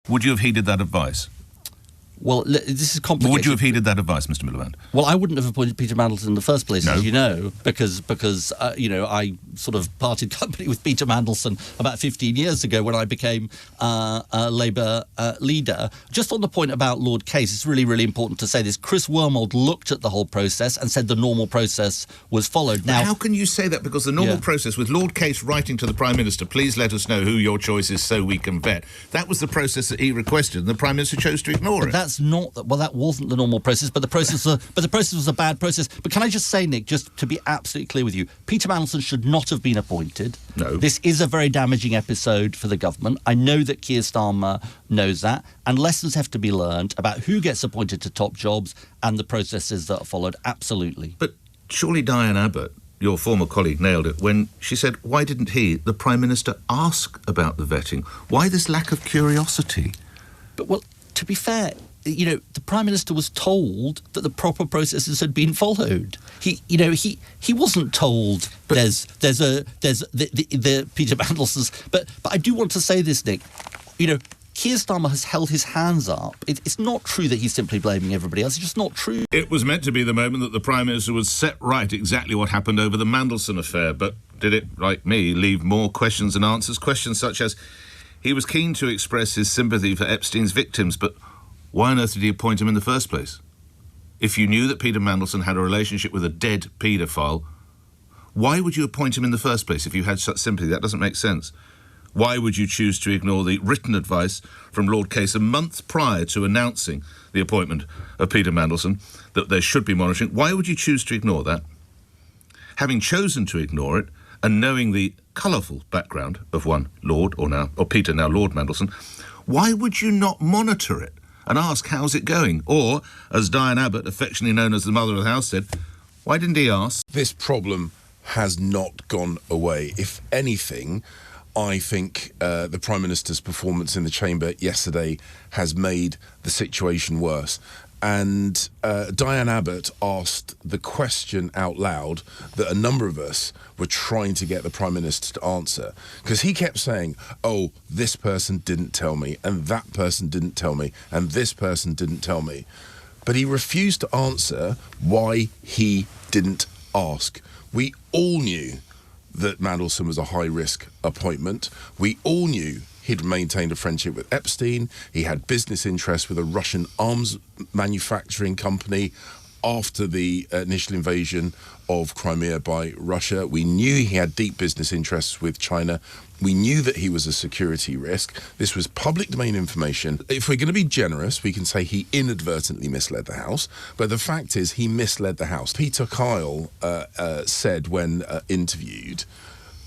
Would you have heeded that advice? Well, this is complicated. Would you have heeded that advice, Mr. Miliband? Well, I wouldn't have appointed Peter Mandelson in the first place, No. as you know, because I sort of parted company with Peter Mandelson about 15 years ago when I became a Labour leader. Just on the point about Lord Case, it's really, really important to say this. Chris Wormold looked at the whole process and said the normal process was followed. Now, how can you say that? Because the normal process, with Lord Case writing to the Prime Minister, please let us know who your choice is so we can vet, that was the process that he requested, and the Prime Minister chose to ignore it. That wasn't the normal process, but the process was a bad process. But can I just say, Nick, just to be absolutely clear with you, Peter Mandelson should not have been appointed. No. This is a very damaging episode for the government. I know that Keir Starmer knows that, and lessons have to be learned about who gets appointed to top jobs and the processes that are followed. Absolutely. But surely Diane Abbott, your former colleague, nailed it when she said, why didn't he, the Prime Minister, ask about the vetting? Why this lack of curiosity? But, well, to be fair, the Prime Minister was told that the proper processes had been followed. He wasn't told there's the Peter Mandelson's. But I do want to say this, Nick. Keir Starmer has held his hands up. It's not true that he's simply blaming everybody else. It's just not true. It was meant to be the moment that the Prime Minister would set right exactly what happened over the Mandelson affair, but did it, like me, leave more questions than answers? Questions such as, he was keen to express his sympathy for Epstein's victims, but why on earth did he appoint him in the first place? If you knew that Peter Mandelson had a relationship with a dead paedophile, why would you appoint him in the first place if you had such sympathy? That doesn't make sense. Why would you choose to ignore the written advice from Lord Case a month prior to announcing the appointment of Peter Mandelson, that there should be monitoring? Why would you choose to ignore that? Having chosen to ignore it, and knowing the colourful background of one Lord, or Peter, now Lord Mandelson, why would you not monitor it and ask, how's it going? Or, as Diane Abbott, affectionately known as the mother of the house, said, why didn't he ask? This problem has not gone away. If anything, I think the Prime Minister's performance in the chamber yesterday has made the situation worse. And Diane Abbott asked the question out loud that a number of us were trying to get the Prime Minister to answer. Because he kept saying, oh, this person didn't tell me, and that person didn't tell me, and this person didn't tell me. But he refused to answer why he didn't ask. We all knew that Mandelson was a high-risk appointment. We all knew he'd maintained a friendship with Epstein. He had business interests with a Russian arms manufacturing company after the initial invasion of Crimea by Russia. We knew he had deep business interests with China. We knew that he was a security risk. This was public domain information. If we're going to be generous, we can say he inadvertently misled the House. But the fact is, he misled the House. Peter Kyle said when interviewed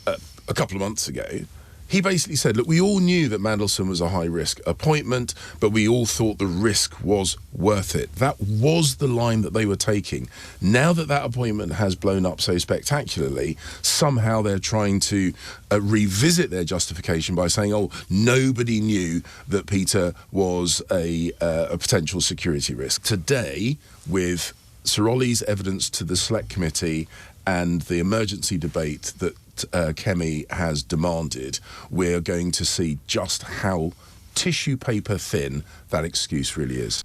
a couple of months ago, he basically said, look, we all knew that Mandelson was a high-risk appointment, but we all thought the risk was worth it. That was the line that they were taking. Now that that appointment has blown up so spectacularly, somehow they're trying to revisit their justification by saying, oh, nobody knew that Peter was a potential security risk. Today, with Sir Ollie's evidence to the Select Committee and the emergency debate that Kemi has demanded, we're going to see just how tissue paper thin that excuse really is.